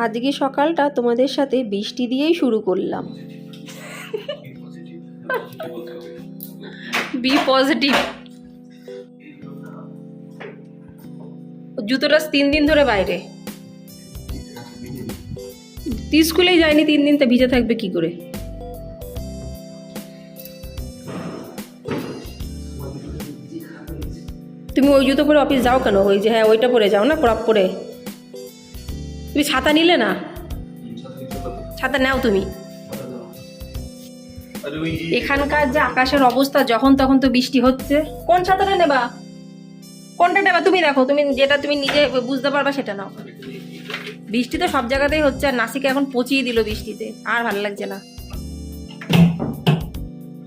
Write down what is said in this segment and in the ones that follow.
আজকে সকালটা তোমাদের সাথে বৃষ্টি দিয়েই শুরু করলাম। B positive. জুতোটা 3 দিন ধরে বাইরে, স্কুলেই যায়নি 3 দিন, তো ভিজে থাকবে কি করে? তুমি ওই জুতো পরে অফিস যাও কেন? ওই যে হ্যাঁ ওইটা পরে যাও না, ক্রপ পরে। তুমি ছাতা নিলে না? ছাতা নাও তুমি। এখানকার যে আকাশের অবস্থা, যখন তখন তো বৃষ্টি হচ্ছে। কোন ছাতাটা নেবা? কোনটা নেবা তুমি? দেখো, তুমি যেটা তুমি নিজে বুঝতে পারবা সেটা নাও। বৃষ্টি তো সব জায়গাতেই হচ্ছে, আর নাসিকে এখন পচিয়ে দিল বৃষ্টিতে, আর ভালো লাগছে না।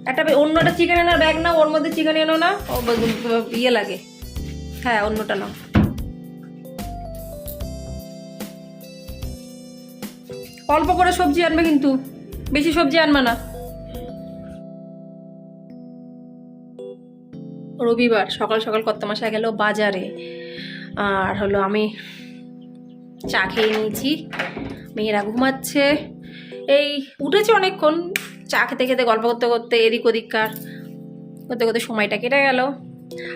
একটা অন্যটা চিকেন এনার ব্যাগ নাও, ওর মধ্যে চিকেন এনো না, ইয়ে লাগে। হ্যাঁ অন্যটা নাও। অল্প করে সবজি আনবে কিন্তু, বেশি সবজি আনবে না। রবিবার সকাল সকাল কর্তামশাই গেল বাজারে, আর হলো আমি চা খেয়ে নিয়েছি। মেয়েরা ঘুমাচ্ছে, এই উঠেছে অনেকক্ষণ, চা খেতে খেতে গল্প করতে করতে এদিক ওদিককার করতে করতে সময়টা কেটে গেল।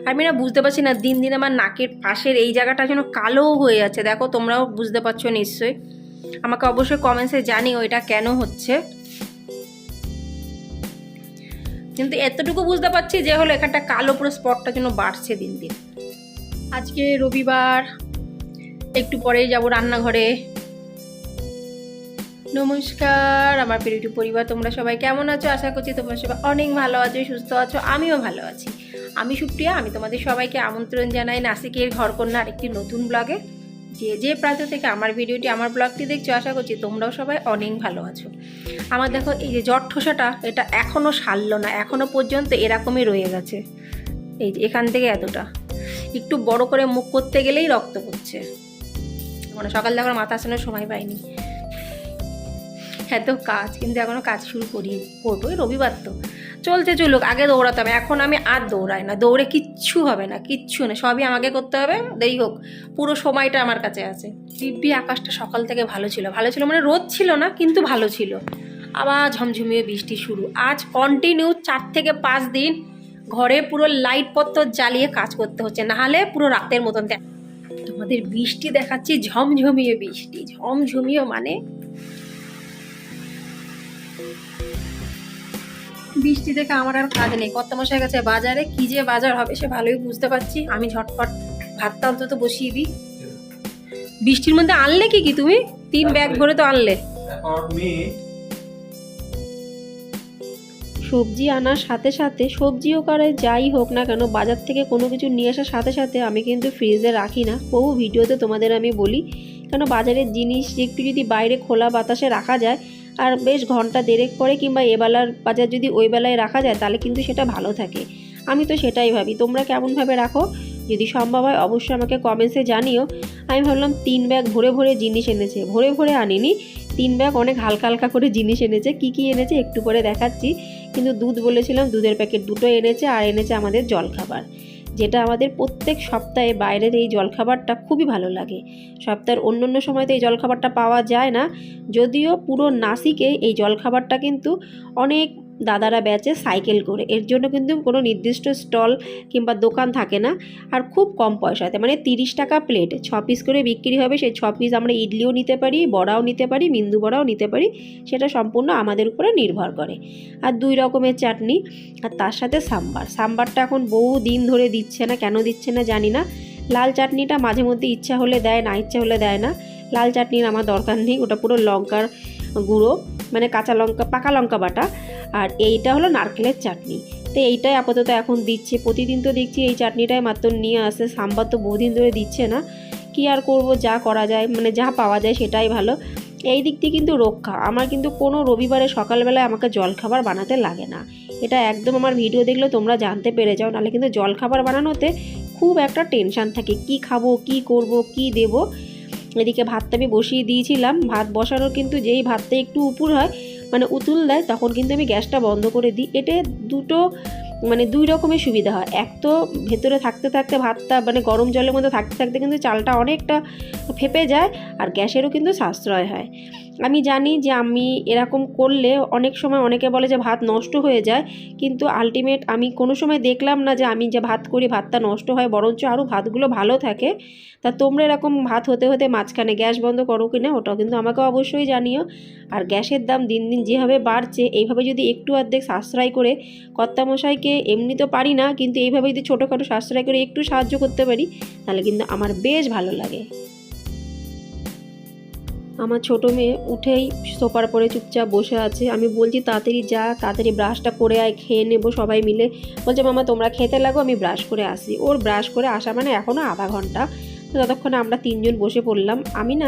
আমি না বুঝতে পারছি না, দিন দিন আমার নাকের পাশের এই জায়গাটা যেন কালো হয়ে যাচ্ছে। দেখো তোমরাও বুঝতে পারছো নিশ্চয়ই, আমাকে অবশ্যই কমেন্টসে জানিও এটা কেন হচ্ছে। কিন্তু এতটুকু বুঝতে পারছি যে হলো এখানটা কালো পুরো স্পটটা যেন বাড়ছে দিন দিন। আজকে রবিবার, একটু পরেই যাব রান্নাঘরে। নমস্কার আমার প্রিয় পরিবার, তোমরা সবাই কেমন আছো? আশা করছি তোমরা সবাই অনেক ভালো আছো, সুস্থ আছো। আমিও ভালো আছি। আমি সুপ্রিয়া, আমি তোমাদের সবাইকে আমন্ত্রণ জানাই নাসিকের ঘরকন্যা আরেকটি নতুন ব্লগে। যে যে প্রান্ত থেকে আমার ভিডিওটি, আমার ব্লগটি দেখছো, আশা করছি তোমরাও সবাই অনেক ভালো আছো। আমার দেখো এই যে জ্বর ঠোসাটা, এটা এখনও সারলো না, এখনও পর্যন্ত এরকমই রয়ে গেছে। এই যে এখান থেকে এতটা, একটু বড় করে মুখ করতে গেলেই রক্ত পড়ছে। মানে সকাল থেকে মাথা আসানোর সময় পাইনি, এত কাজ, কিন্তু এখনও কাজ শুরু করবো। রবিবার তো চলছে, চলুক। আগে দৌড়াতাম, এখন আমি আর দৌড়াই না। দৌড়ে কিচ্ছু হবে না, কিচ্ছু না, সবই আমাকে করতে হবে। দেরি হোক, পুরো সময়টা আমার কাছে আছে। দিব্যি আকাশটা সকাল থেকে ভালো ছিল, ভালো ছিল মানে রোদ ছিল না, কিন্তু ভালো ছিল। আবার ঝমঝমিয়ে বৃষ্টি শুরু। আজ কন্টিনিউ 4 থেকে 5 দিন ঘরে পুরো লাইট পত্র জ্বালিয়ে কাজ করতে হচ্ছে, নাহলে পুরো রাতের মতন। তোমাদের বৃষ্টি দেখাচ্ছি, ঝমঝমিয়ে বৃষ্টি। ঝমঝমিয়ে মানে বৃষ্টি দেখে আমার আর কাজ নেই। কর্তামশাই গেছে বাজারে, কি যে বাজার হবে সে ভালোই বুঝতে পারছি। আমি ঝটপট ভাতটা অন্তত বসিয়ে দিই। বৃষ্টির মধ্যে আনলে কি তুমি 3 ব্যাগ ভরে তো আনলে। সবজি আনার সাথে সাথে, সবজিও করে যাই হোক না কেন, বাজার থেকে কোনো কিছু নিয়ে আসার সাথে সাথে আমি কিন্তু ফ্রিজে রাখি না। বহু ভিডিওতে তোমাদের আমি বলি, কেন বাজারের জিনিস একটু যদি বাইরে খোলা বাতাসে রাখা যায়, আর বেশ ঘন্টা দেড়েক পরে কিংবা এবেলার বাজার যদি ওই বেলায় রাখা যায়, তাহলে কিন্তু সেটা ভালো থাকে। আমি তো সেটাই ভাবি। তোমরা কেমনভাবে রাখো যদি সম্ভব হয় অবশ্যই আমাকে কমেন্টসে জানিও। আমি ভাবলাম 3 ব্যাগ ভরে ভরে জিনিস এনেছে, ভরে ভরে আনিনি, 3 ব্যাগ অনেক হালকা হালকা করে জিনিস এনেছে। কি কি এনেছে একটু পরে দেখাচ্ছি। কিন্তু দুধ বলেছিলাম, দুধের প্যাকেট 2টো এনেছে, আর এনেছে আমাদের জলখাবার, যেটা আমাদের প্রত্যেক সপ্তাহে বাইরের এই জলখাবারটা খুবই ভালো লাগে। সপ্তাহের অন্য সময় তো এই জলখাবারটা পাওয়া যায় না, যদিও পুরো নাসিকে এই জলখাবারটা কিন্তু অনেক দাদারা বেচে সাইকেল করে। এর জন্য কিন্তু কোনো নির্দিষ্ট স্টল কিংবা দোকান থাকে না, আর খুব কম পয়সাতে, মানে 30 টাকা প্লেট, 6 পিস করে বিক্রি হবে। সেই 6 পিস আমরা ইডলিও নিতে পারি, বড়াও নিতে পারি, মিন্দু বড়াও নিতে পারি, সেটা সম্পূর্ণ আমাদের উপরে নির্ভর করে। আর 2 রকমের চাটনি, আর তার সাথে সাম্বারটা এখন বহু দিন ধরে দিচ্ছে না, কেন দিচ্ছে না জানি না। লাল চাটনিটা মাঝে মধ্যে ইচ্ছা হলে দেয়, না ইচ্ছা হলে দেয় না। লাল চাটনির আমার দরকার নেই, ওটা পুরো লঙ্কার গুঁড়ো, মানে কাঁচা লঙ্কা, পাকা লঙ্কা বাটা। আর এইটা হলো নারকেলের চাটনি। তো এইটাই আপাতত এখন দিচ্ছে। প্রতিদিন তো দেখছি এই চাটনিটাই মাত্র নিয়ে আসে, সাম্বার তো বহুদিন ধরে দিচ্ছে না। কি আর করব, যা করা যায়, মানে যা পাওয়া যায় সেটাই ভালো। এই দিক দিয়ে কিন্তু রক্ষা। আমার কিন্তু কোনো রবিবারে সকালবেলায় আমাকে জলখাবার বানাতে লাগে না। এটা একদম আমার ভিডিও দেখলে তোমরা জানতে পেরে যাও। নাহলে কিন্তু জলখাবার বানানোতে খুব একটা টেনশান থাকে, কি খাবো, কি করব, কি দেব। এদিকে ভাতটা আমি বসিয়ে দিয়েছিলাম। ভাত বসানোর কিন্তু যেই ভাতটা একটু উপুর হয়, মানে উতুল দেয়, তখন কিন্তু আমি গ্যাসটা বন্ধ করে দিই। এটা 2টো মানে দুই রকমের সুবিধা হয়। এক তো ভেতরে থাকতে থাকতে ভাতটা মানে গরম জলের মধ্যে থাকতে থাকতে কিন্তু চালটা অনেকটা ফেপে যায়, আর গ্যাসেরও কিন্তু সাশ্রয় হয়। আমি জানি যে আমি এরকম করলে অনেক সময় অনেকে বলে যে ভাত নষ্ট হয়ে যায়, কিন্তু আলটিমেট আমি কোনো সময় দেখলাম না যে আমি যে ভাত করি ভাতটা নষ্ট হয়, বরঞ্চ আরও ভাতগুলো ভালো থাকে। তা তোমরা এরকম ভাত হতে হতে মাঝখানে গ্যাস বন্ধ করো কি না ওটাও কিন্তু আমাকে অবশ্যই জানিও। আর গ্যাসের দাম দিন দিন যেভাবে বাড়ছে, এইভাবে যদি একটু অর্ধেক সাশ্রয় করে কর্তামশাইকে, এমনি তো পারি না, কিন্তু এইভাবে যদি ছোটোখাটো সাশ্রয় করে একটু সাহায্য করতে পারি তাহলে কিন্তু আমার বেশ ভালো লাগে। আমার ছোটো মেয়ে উঠেই সোফার পরে চুপচাপ বসে আছে। আমি বলছি তাড়াতাড়ি যা, তাড়াতাড়ি ব্রাশটা করে আয়, খেয়ে নেবো সবাই মিলে। বলছে মামা তোমরা খেতে লাগো, আমি ব্রাশ করে আসি। ওর ব্রাশ করে আসা মানে এখনও আধা ঘন্টা। তো ততক্ষণে আমরা তিনজন বসে পড়লাম। আমি না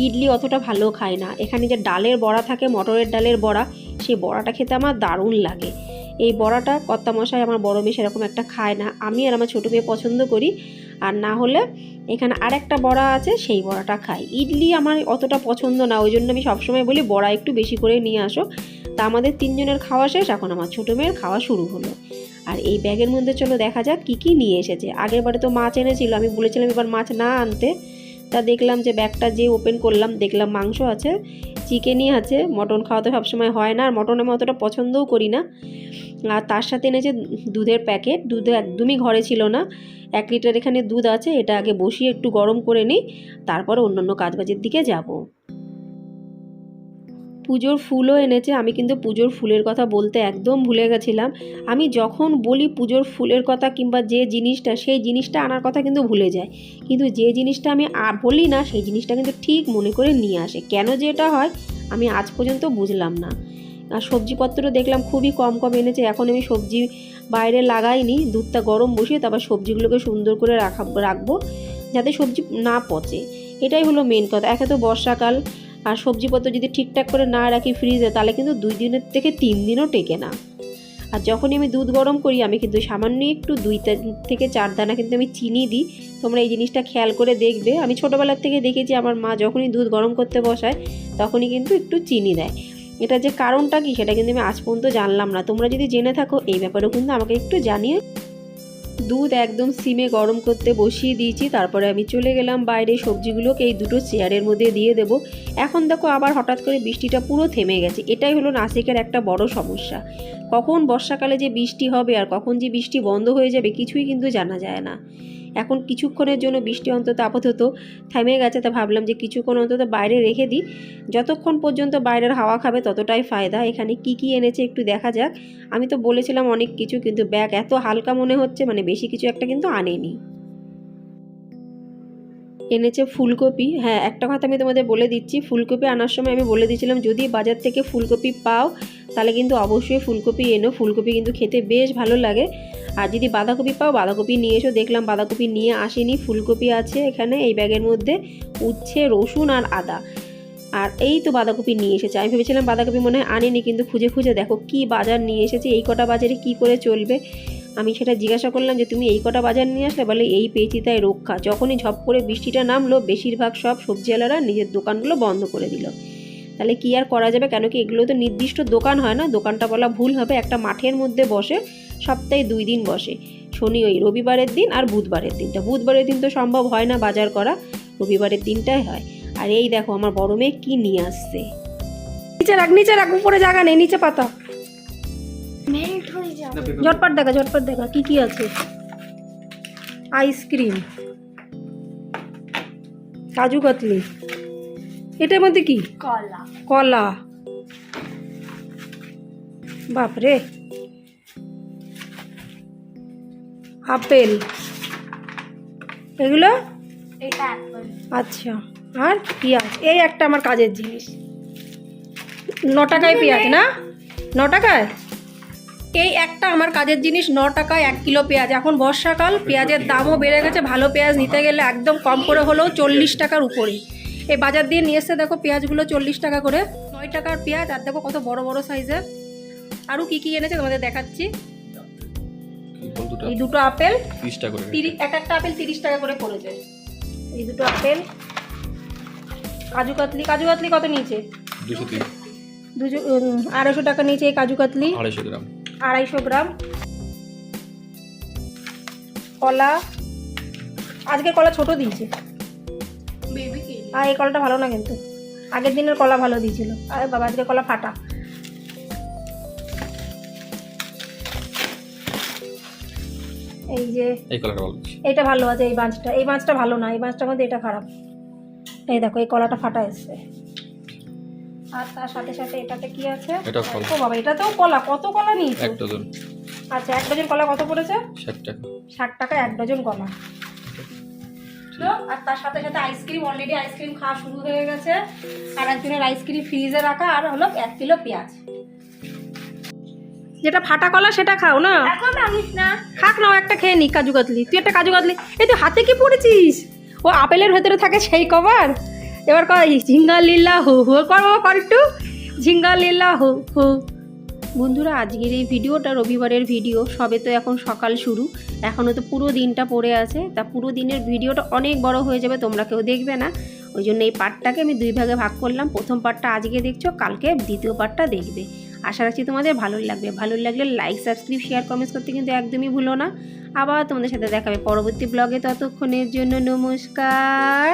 ইডলি অতটা ভালো খাই না, এখানে যে ডালের বড়া থাকে, মটরের ডালের বড়া, সেই বড়াটা খেতে আমার দারুণ লাগে। এই বড়াটা কর্তামশাই আমার বড় মেয়ে সেরকম একটা খায় না, আমি আর আমার ছোটো মেয়ে পছন্দ করি। আর না হলে এখানে আরেকটা বড়া আছে, সেই বড়াটা খাই। ইডলি আমার অতটা পছন্দ না, ওই জন্য আমি সবসময় বলি বড়া একটু বেশি করে নিয়ে আসো। তা আমাদের তিনজনের খাওয়া শেষ, এখন আমার ছোটো মেয়ের খাওয়া শুরু হলো। আর এই ব্যাগের মধ্যে চলো দেখা যাক কী কী নিয়ে এসেছে। আগের বারে তো মাছ এনেছিল, আমি বলেছিলাম এবার মাছ না আনতে। তা দেখলাম যে ব্যাগটা যে ওপেন করলাম, দেখলাম মাংস আছে, চিকেনই আছে। মটন খাওয়া তো সবসময় হয় না, আর মটন আমি অতটা পছন্দও করি না। আর তার সাথে এনেছে দুধের প্যাকেট। দুধ একদমই ঘরে ছিল না, 1 লিটার এখানে দুধ আছে, এটা আগে বসিয়ে একটু গরম করে নিই, তারপর অন্যান্য কাজবাজের দিকে যাব। পুজোর ফুলও এনেছে। আমি কিন্তু পুজোর ফুলের কথা বলতে একদম ভুলে গেছিলাম। আমি যখন বলি পুজোর ফুলের কথা কিংবা যে জিনিসটা, সেই জিনিসটা আনার কথা কিন্তু ভুলে যায়, কিন্তু যে জিনিসটা আমি বলি না সেই জিনিসটা কিন্তু ঠিক মনে করে নিয়ে আসে। কেন যে এটা হয় আমি আজ পর্যন্ত বুঝলাম না। আর সবজিপত্র দেখলাম খুবই কম কম এনেছে। এখন আমি সবজি বাইরে লাগাইনি, দুধটা গরম বসিয়ে তারপর সবজিগুলোকে সুন্দর করে রাখবো যাতে সবজি না পচে। এটাই হলো মেন কথা। একে তো বর্ষাকাল, আর সবজিপত্র যদি ঠিকঠাক করে না রাখি ফ্রিজে তাহলে কিন্তু 2 দিনের থেকে 3 দিনও টেকে না। আর যখনই আমি দুধ গরম করি আমি কিন্তু সামান্য একটু 2 থেকে 4 দানা কিন্তু আমি চিনি দিই। তোমরা এই জিনিসটা খেয়াল করে দেখবে। আমি ছোটোবেলার থেকে দেখেছি আমার মা যখনই দুধ গরম করতে বসায় তখনই কিন্তু একটু চিনি দেয়। এটা যে কারণটা কি সেটা কিন্তু আমি আজ পর্যন্ত জানলাম না। তোমরা যদি জেনে থাকো এই ব্যাপারেও কিন্তু আমাকে একটু জানিয়ে। দুধ একদম সিমে গরম করতে বসিয়ে দিয়েছি, তারপরে আমি চলে গেলাম বাইরে সবজিগুলোকে এই দুটো চেয়ারের মধ্যে দিয়ে দেব। এখন দেখো আবার হঠাৎ করে বৃষ্টিটা পুরো থেমে গেছে। এটাই হলো নাসিকের একটা বড় সমস্যা, কখন বর্ষাকালে যে বৃষ্টি হবে আর কখন যে বৃষ্টি বন্ধ হয়ে যাবে কিছুই কিন্তু জানা যায় না। এখন কিছুক্ষণের জন্য বৃষ্টি অন্তত আপাতত থেমে গেছে, তা ভাবলাম যে কিছুক্ষণ অন্তত বাইরে রেখে দিই, যতক্ষণ পর্যন্ত বাইরের হাওয়া খাবে ততটাই ফায়দা। এখানে কি কি এনেছে একটু দেখা যাক। আমি তো বলেছিলাম অনেক কিছু, কিন্তু ব্যাগ এত হালকা মনে হচ্ছে, মানে বেশি কিছু একটা কিন্তু আনেনি। এনেছে ফুলকপি। হ্যাঁ, একটা কথা আমি তোমাদের বলে দিচ্ছি, ফুলকপি আনার সময় আমি বলে দিয়েছিলাম যদি বাজার থেকে ফুলকপি পাও তাহলে কিন্তু অবশ্যই ফুলকপি এনো, ফুলকপি কিন্তু খেতে বেশ ভালো লাগে। আর যদি বাঁধাকপি পাও বাঁধাকপি নিয়ে এসো। দেখলাম বাঁধাকপি নিয়ে আসেনি, ফুলকপি আছে এখানে এই ব্যাগের মধ্যে, উচ্ছে, রসুন আর আদা। আর এই তো বাঁধাকপি নিয়ে এসেছে। আমি ভেবেছিলাম বাঁধাকপি মনে হয় আনেনি, কিন্তু খুঁজে খুঁজে দেখো কি বাজার নিয়ে এসেছে। এই কটা বাজারে কি করে চলবে। আমি সেটা জিজ্ঞাসা করলাম যে তুমি এই কটা বাজার নিয়ে আসলে, বলে এই পেয়েছি তাই রক্ষা। যখনই ঝপ করে বৃষ্টিটা নামলো বেশিরভাগ সব সবজিওয়ালারা নিজের দোকানগুলো বন্ধ করে দিল। তাহলে কি আর করা যাবে, কেন কি এগুলো তো নির্দিষ্ট দোকান হয় না, দোকানটা বলা ভুল হবে, একটা মাঠের মধ্যে বসে, সপ্তাহে 2 দিন বসে, ওই রবিবারের দিন আর বুধবারের দিনটা। বুধবারের দিন তো সম্ভব হয় না বাজার করা, রবিবারের দিনটাই হয়। আর এই দেখো আমার বড় মেয়ে কি নিয়ে আসছে। নিচে রাখ উপরে জায়গা নেই, নিচে পাতা। ঝটপট দেখা কি কি আছে। আইসক্রিম, কাজু কাতলি, এটার মধ্যে কি কলা। বাপরে, আপেল, এগুলো আচ্ছা। আর পেঁয়াজ, এই একটা আমার কাজের জিনিস। 9 টাকায় পেঁয়াজ না, 9 টাকায় এই একটা আমার কাজের জিনিস। 9 টাকায় 1 কিলো পেঁয়াজ। এখন বর্ষাকাল, পেঁয়াজের দামও বেড়ে গেছে। ভালো পেঁয়াজ নিতে গেলে একদম কম করে হলেও 40 টাকার উপরে। এই বাজার দিয়ে নিয়ে এসছে দেখো পেঁয়াজগুলো 40 টাকা করে, 9 টাকার পেঁয়াজ। আর দেখো কত বড় বড় সাইজের। আরও কি কি এনেছে তোমাদের দেখাচ্ছি। এই দুটো আপেল 30 টাকা করে, একটা আপেল 30 টাকা করে পড়েছে। এই দুটো আপেল। কাজু কাতলি কত নিয়েছে? 200 টাকা নিয়েছে এই কাজু কাতলি, 250 গ্রাম। কলা, আজকের কলা ছোট দিয়েছে, আর এই কলাটা ভালো না, কিন্তু আগের দিনের কলা ভালো দিয়েছিল। আরে বাবা, আজকের কলা ফাটা। এই যে এই কলাটা ভালো। এইটা ভালো আছে, এই মাছটা ভালো না, এই মাছটার মধ্যে এটা খারাপ। এই দেখো, এই কলাটা ফাটা এসছে। আর তার সাথে সাথে এটাতে কি আছে? এটা কলা। ও বাবা, এটাতেও কলা। কত কলা নিয়েছো? 1 ডজন। আচ্ছা, 1 ডজন কলা কত পড়েছে? 60 টাকা। 60 টাকা 1 ডজন কলা। তো আর তার সাথে সাথে আইসক্রিম, অলরেডি আইসক্রিম খাওয়া শুরু হয়ে গেছে। আর একজনের আইসক্রিম ফ্রিজে রাখা, আর হলো 1 কিলো পেঁয়াজ। যেটা ফাটা কলা সেটা খাও না, এখন আনিস না। খাক নাও, একটা খেয়ে নি। কাজু কাতলি, তুই একটা কাজু কাতলি। এই তুই হাতে কি পড়েছিস? ও আপেলের ভেতরে থাকে সেই কভার। এবার কর ঝিঙ্গা লীলা হু হু, কর বাবা, কর একটু ঝিঙ্গা লীলা হু হু। বন্ধুরা, আজকের এই ভিডিওটা রবিবারের ভিডিও, সবে তো এখন সকাল শুরু, এখনও তো পুরো দিনটা পড়ে আছে। তা পুরো দিনের ভিডিওটা অনেক বড় হয়ে যাবে, তোমরা কেউ দেখবে না। ওই জন্য এই পার্টটাকে আমি 2 ভাগে ভাগ করলাম। প্রথম পার্টটা আজকে দেখছো, কালকে দ্বিতীয় পার্টটা দেখবে। আশা রাখছি তোমাদের ভালোই লাগবে। ভালো লাগলে লাইক, সাবস্ক্রাইব, শেয়ার, কমেন্টস করতে কিন্তু একদমই ভুলো না। আবার তোমাদের সাথে দেখাবে পরবর্তী ব্লগে। ততক্ষণের জন্য নমস্কার।